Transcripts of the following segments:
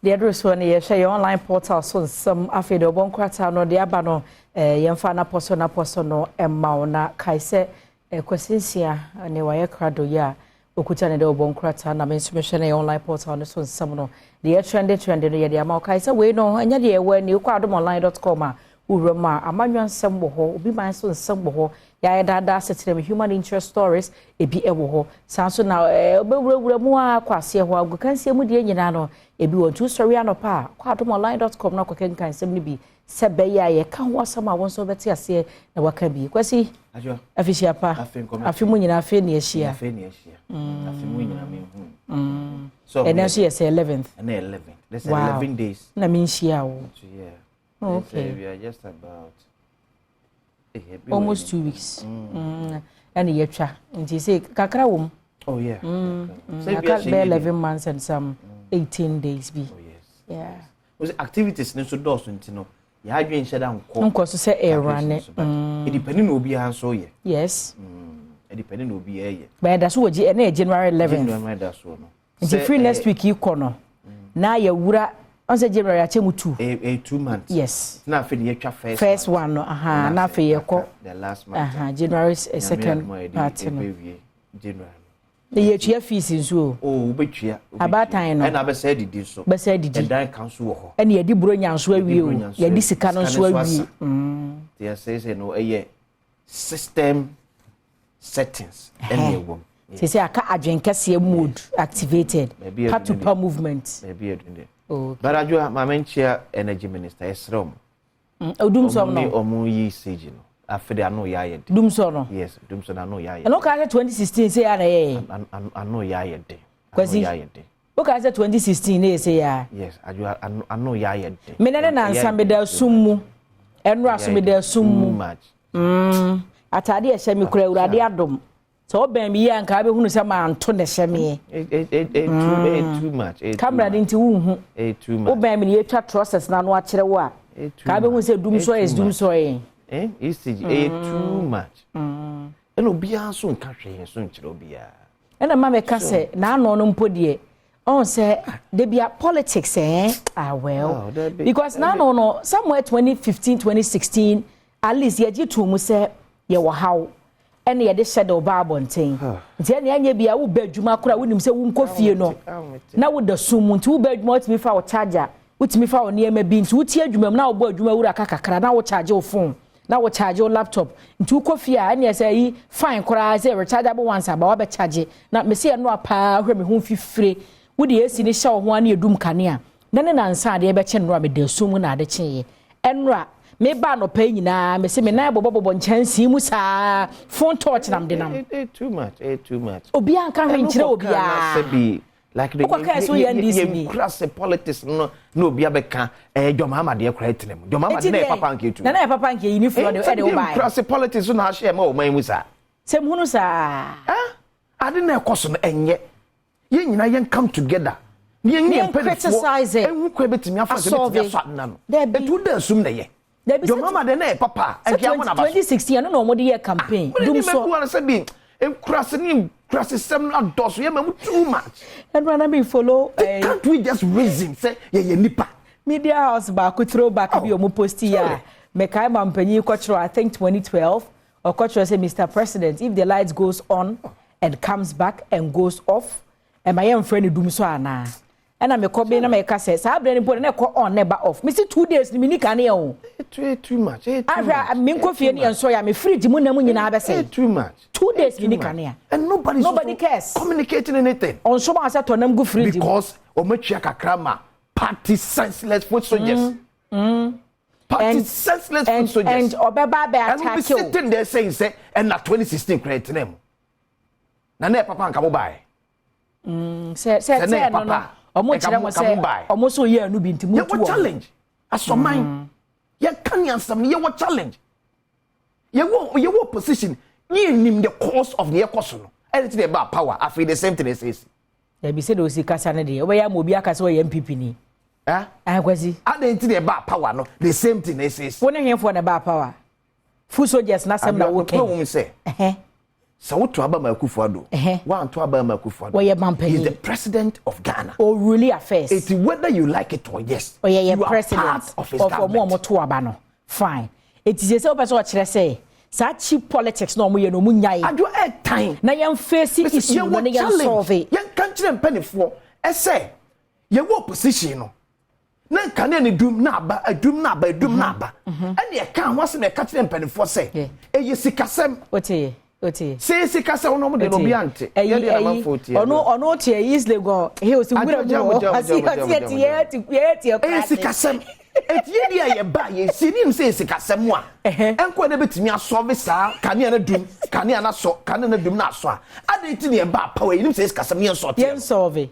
the address one ye share your online portal so some afi de obon kwata no de aba no yemfa na poso no emma na kaise kwasinsia ne waye krado ya okuta ne de obon kwata na mensume na online portal no so some no the trend no ye de ama kaise we no anya de we ni kwa adomonline.com a uroma amanwan sem wo ho obi man so nsem wo ho ya dada setem human interest stories ebi ewo ho sanso na obewura mu akwase ho agukansie mu de nyina no ebi won two story anopa kwa adomonline.com na kwakenkan sem ni bi sebe ya ye ka ho asam a won so beti ase na waka bi kwasi ajo afishia pa afi mu nyina afi ne ehia afi mu nyina me hu so and then she say 11th and 11th that's 11 days na me nhia wo yeah. Okay. We are just about almost 2 weeks. And you try. And you say, Kakra wom. Oh, yeah. I can't bear 11 months and some 18 days. Be. Oh, yes. Yeah. Was activities no so does you know. You had been shut down. Uncle to say air run it. It depending will be so yeah. Yes. It depending will be a but that's what you January 11th. January that's one. It's free next week you corner. Now you would on say January achemu 2 2 months. Yes. Now for the first one no na for ye ko the last month. January second part no. January. The year tua fees nso. Oh, betua. About time no. And I be say didi so. Be say didi. And dan council wo ho. And ye di buro nyanso awie o. Ye di sika no so awie. They say no system settings and ye wo. Say aka adwenkese mode activated. Part to power movement. Maybe you doing. Okay. But I do my mentia energy minister Esrom. Odum so no. Omo yi sage no. Afede ano ya ye de. Dum so no. Yes, dum so na no ya ye. No ka 2016 say ya na ye. Ano ya ye de. Kwasi ya ye de. O ka 2016 na say ya. Yes, ano ya ye de. Me na na nsa me da summu. Enro aso me da summu. Atade e hye me kura urade adom. So ben mi ya nka be hunu se ma anto ne hye me. Too much. Camera dinti wu hu. Too much. O ben mi ye twa trousers na no akere wo a. Ka be hu se dum so is dum so yin. It's too much. And obi anso nka hwe so nkire obi a. And ma me ka se na ano no mpodie. On say they be politics well. Because now no somewhere 2015 2016 at least ye ji to mu say ye wo haw. And ye de shadow babonten. Nti ene anya bia wo ba adwuma kora wonim se wo nkofie no. Na wo da sumu nti wo ba adwuma otimi fa wo charger, utimi fa wo niema bi nti wo tie adwuma na wo bo adwuma wura kakakra na wo charge wo phone, na wo charge wo laptop. Nti wo kofie a ene say yi fine kora say rechargeable ones aba wo be charge. Na me se no apa hwe me ho fifire. Wo de esi ni hye wo ho ane edum kanea. Na ne nansa de be che no me da sumu na de che. Enra me ba no pay nyina me se me na bobo nchansi mu sa phone torch nam de nam too much obi an ka hwenkyere obi a like the class politics no obi abeka jomama de kra etenem jomama de na papa nke tu na papa nke yini flo de e wo bai class politics no ha share ma o man mu sa sem hunu sa ade na ekoso no enye ye nyina yen come together yen criticize enwu kwa betimi afa se betimi afa na no etu da sum na ye your mama de na papa and 2016 no no mo de campaign dum so me say be cross sem na dos ye mamu too much and when I follow can't we just reason say ye nipa media house ba ko throw back bi o mo post here me kai mampanyi kwatro I think 2012 or kwatro say Mr. President if the lights goes on and comes back and goes off and my young friend dum so ana and I me ko be na me ka say sa abre ni bo na ko on never off me see 2 days ni me nika na o too much ahra me nko fie ni enso ya me fridge mu na mu nyina be say too much 2 days ni nika na and nobody cares communicating anything on so ma say to nam go fridge because o matwa kakrama party senseless foot soldiers party senseless foot soldiers and obeba be attack you and sitting there saying say and na 2016 create them na papa nka mo bai say no omo kire mo say omo so ye anu bi ntimu tu challenge asoman ye kan yansam ye what challenge ye wo position ye nim the cause of the ekoso no anything about power I feel the same thing says they be say do si kasa ne de oba ya mo bi aka say we MPP ni kwasi anything about power no the same thing says won hemfo na ba power full soldiers na sem na wo ken say So to Abama Kufuado. One to Abama Kufuado. He's the president of Ghana. Oh, really affairs. It's whether you like it or yes. Oh, yeah, you president are part of his government. Fine. It is a person what I say. Such politics no more no munyai. I do add time. Na yam face issue no yam solve. Yan country and penny for. I say, you walk position no. Na can any doom na ba a doom na ba doom na ba. And you can't once in a country and penny for say. Eh, you see Kasem. Ote. Say Sikasa no more than Obiante. Ono tie is lego. He was Sikasem. Et ye ba ye sinim say Sikasem wa. Enko na betimi asolve saa kane na dum, kane na so, kane na dum na so a. Ade ti ne ba power yinim say Sikasem yen so te. Yen solve.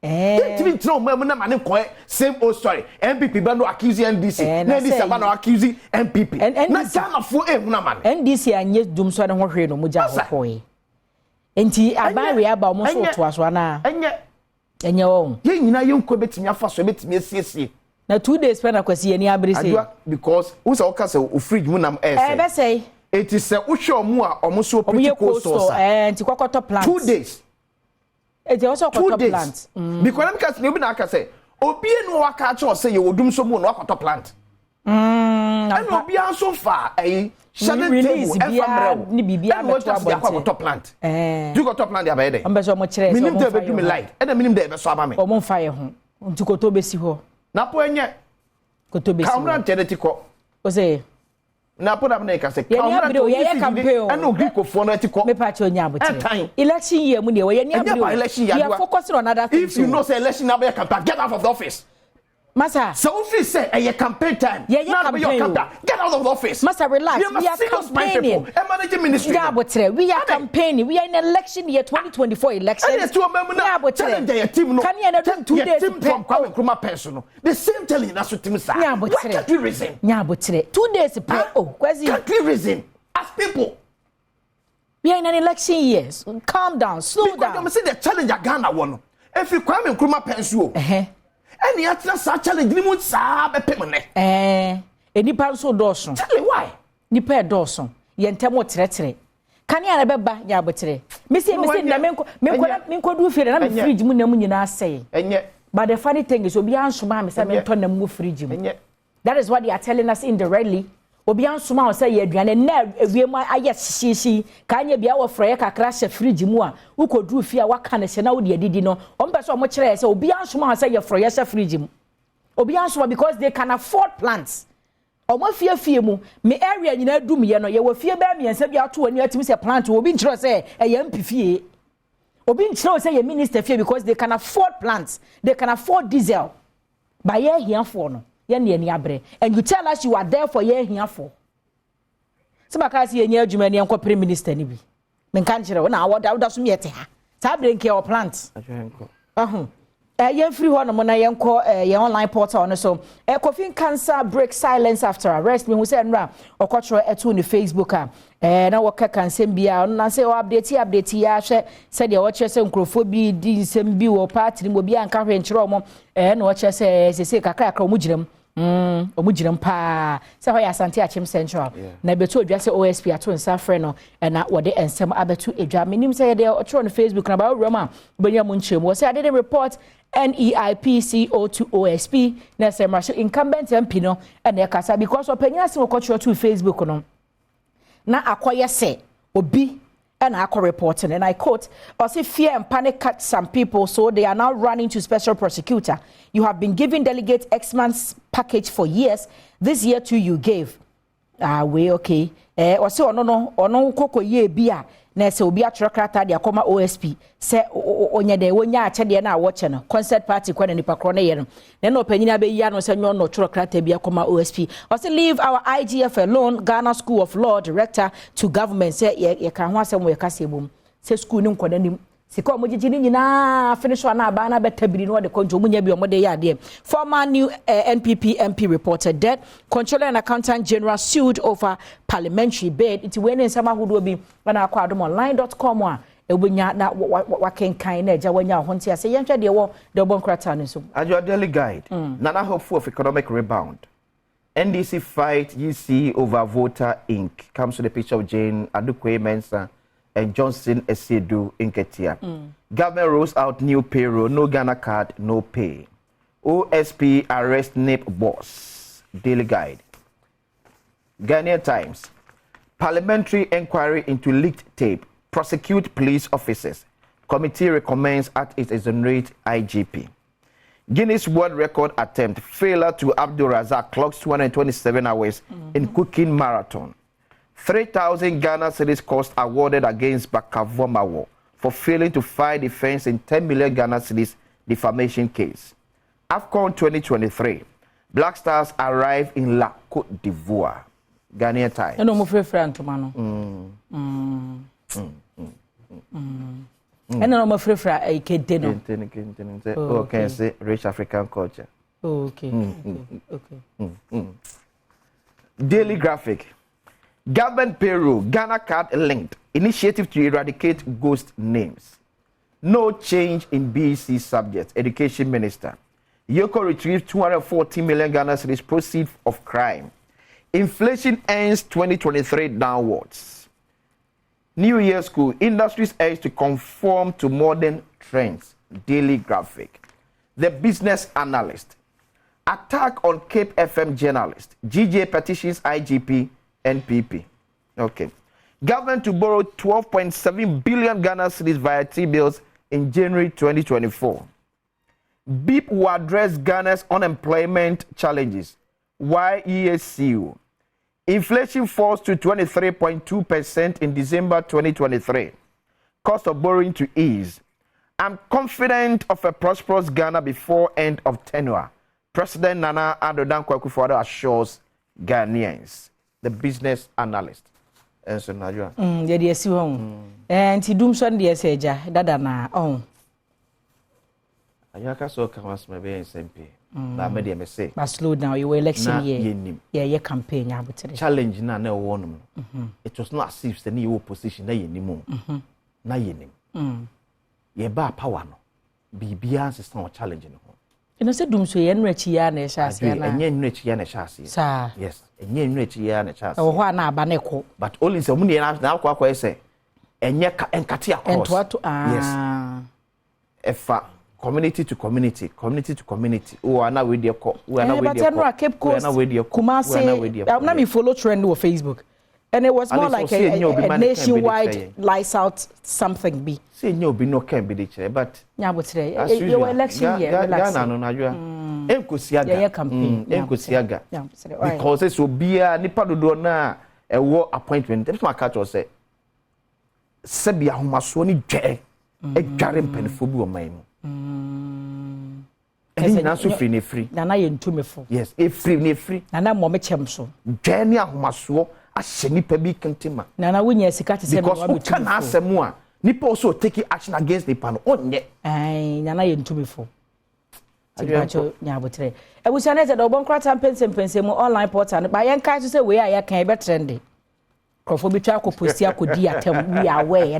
Timi tro mo na mane ko same old story. MPP ba no accuse NDC. NDC ba no accuse MPP. Na Ghana fo ehuna man. NDC anye dum so na ho hwe no mo ja ho koe. Enti abare aba mo so to aso na. Enye wo. Ye nyina ye nko betimi afa so betimi asiesie. Na 2 days pe na kwasi ani abere say. Because who say oka say o fridge mu nam say. Be say. It is say wo hwe omo a omo so pretty cool so. Enti kokoto plant. 2 days. It also got plant. Because I'm casting you na say obi enu waka cho say you odum so mu no akwato plant. And obi an so far shadow table ni bibia na to akwato plant. Do you got plant there by there? Am be so mo kire so mo fa do me light. E da minim there be so aba me. O mo fa ye ho. Nti koto be si ho. Na po enye koto be si. Kamra teneti ko. O say na put up na say kamra to ye campaign and no griko for na ti ko. Me pa cho nya abotre. Election year mu ne we ye ni abiro. We are focusing on other things. If you know say election na be campaign, get out of the office. Massa. So if you say a campaign time, now be your campaign. Get out of the office. Massa, relax. We are campaigning. Managing ministry. We are campaigning. We are in election year 2024 election. And to remember now, challenge your team. Can you do 2 days from Kwame Nkrumah personal? The same telling that's what team say. Why can't we reason? 2 days to pay. Oh, can't we reason as people? We are in an election year. Calm down, slow down. I'm saying the challenge Ghana one. If you Kwame Nkrumah personal. Any atlas challenge ni mu saa be pemene enipa so dawson tell me why nipa dawson ye ntemo tretre kan ya na beba ya botre me say na menko du fere na me fridge mu na mu nyina asay enye but the funny thing is obi ansoma me say me to na mu fridge mu that is what they are telling us indirectly obi ansoma o say ye aduane na ewie mu aye hihyehi kan ya bia wo frɛ kakra hye fridge mu a ukodu fi a waka na hye na wo de adidi no o mpe so o mo kire say obi ansoma o say ye frɛ ye hye fridge mu obi ansoma because they can afford plants o mo fie mu me area nyina dum ye no ye wo fie ba miensa bia to ani atimi say plant obi nkyerɛ say ye mpifie obi nkyerɛ say ye minister fie because they can afford plants they can afford diesel by ye here for no and you tell us you are there for year here for. Somebody say near Germany and prime minister ni bi. Men kan kire na awda so miete ha. Sa brenke or plant. Yen free ho no mo na yen ko yen online portal no so. Coffin cancer break silence after arrest. Me who say nra okotro etu ni Facebook a. Na woka kansem bia na say o update ya hwe say de wo kire say nkrofo bi di nsem bi wo party ni mo bia nka hwe nkire omo na wo kire say kakra kakra omo giram omugiram pa se ho ya asante achim central na beto odwa se OSP ato nsa frɛ no na wode ensem abeto edwa menim se de otro no Facebook na ba wurama benya mu nkyem wo se I didn't report NEIPCO to OSP na se mra incumbent MP no na kasa because opanyina se okotro to Facebook no na akoye se obi and I call reporting, and I quote, "As if fear and panic cut some people, so they are now running to special prosecutor. You have been giving delegates X months package for years. This year too you gave. We okay. Or say no koko ye bia. Na se obi atrekrata de akoma OSP. Se onye de wonya achede na watch no. Concert party kwa nipa kro na ye no. Na no panyina be ya no se nyo no atrekrata bia akoma OSP. Or say leave our IGF alone. Ghana School of Law director to government say ye kan ho asem we kase bom. Se school ni nkoda nim. Sika omogigi ni nyina finish one aba na betabiri no de konjo munya bi omode ya de. Former new NPP MP reported that Controller and Accountant General sued over parliamentary bid. It when in sama hudo bi na akwa adomonline.com a ebunya na wakenkan na eja wanya honti ase yenhwe de wo de obonkrata no so. Your daily guide. Nana hopeful of economic rebound. NDC fight EC over voter ink. Comes to the picture of Jane Adukwe Mensah and Johnson Esiedu Inketia. Government rolls out new payroll, no Ghana card, no pay. OSP arrest NIP boss. Daily Guide. Ghanaian Times. Parliamentary inquiry into leaked tape. Prosecute police officers. Committee recommends at its exonerate IGP. Guinness World Record attempt. Failure to Abdul Razak clocks 227 hours in cooking marathon. 3,000 Ghana cedis cost awarded against Badwam for failing to file defense in 10 million Ghana cedis defamation case. AFCON 2023. Black Stars arrive in La Côte d'Ivoire. Ghanaian Times. No, my friend, Tomano. And no, my friend, a kid dinner. Okay, say rich African culture. Okay. Daily Graphic. Government payroll, Ghana card linked. Initiative to eradicate ghost names. No change in BEC subjects. Education Minister. Yoko retrieved 240 million Ghana cedis proceeds of crime. Inflation ends 2023 downwards. New Year school. Industries urged to conform to modern trends. Daily Graphic. The Business Analyst. Attack on Cape FM journalist. GJ petitions IGP. NPP. Okay. Government to borrow 12.7 billion Ghana cedis via T-bills in January 2024. BIP will address Ghana's unemployment challenges. YESCU. Inflation falls to 23.2% in December 2023. Cost of borrowing to ease. I'm confident of a prosperous Ghana before end of tenure. President Nana Adom Akufo-Addo assures Ghanaians. The Business Analyst. And so now you are. Yeah, see one. And he dooms on the Seja, Dadana. Oh. Ayaka so come as my being SMP. But I made say. But slow down, your election year. Yeah, your campaign. Challenge na ne one. It was not as if the new opposition na anymore. Na yenim. Ye ba power no. Bibia is not challenging. You know, say doom so yen rechi ya na chance na. Enye nrechi ya na chance. Sir. Yes, enye nrechi ya na chance. Oh, ho na aba na ko. But only say muni na akwa say enye enkate across. Entwato yes. Efa community to community, community to community. Oh, ana we dey ko. We ana we dey ko. But Cape Coast. Kumasi. I'm me follow trend on Facebook. And it was more like a nationwide lights out something be. Say no be no can be the chair, but yeah, but today your election year, Ghana no na jua. Enkosiaga. Yeah, campaign. Enkosiaga. Yeah, because it's obia nipa dodo na ewo appointment. Dem ma catch us say. Sebia homaso ni dwe. Edware mpanifo bi o man mu. Eni na so free ne free. Na ye ntumefo. Yes, e free ne free. Na mo me chem so. Dwe ni ahomaso a nipa bi kentima. Na wunya sika te se because we can asemu a nipa also take action against nipa no onye. Ai na ye ntumefo. Tibacho nya botre. Ebusia na ze do bon kwata pensem mu online portal ba yen kai so se we a ye kan be trend. Krofo bi twa akoposi akodi atem we aware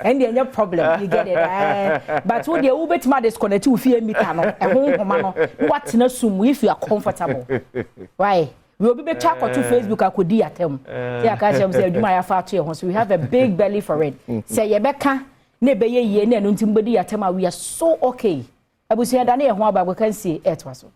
and the problem you get it but wo dey wo betima disconnect wo fie mita no ehonhoma no what na sum if you are comfortable why we will be twa akoto Facebook akodi atem say aka chem say aduma ya fa to ye ho so we have a big belly for it say ye beka na be ye na no ntimbodi atem we are so okay abusia da na ye ho aba go kan see etwa so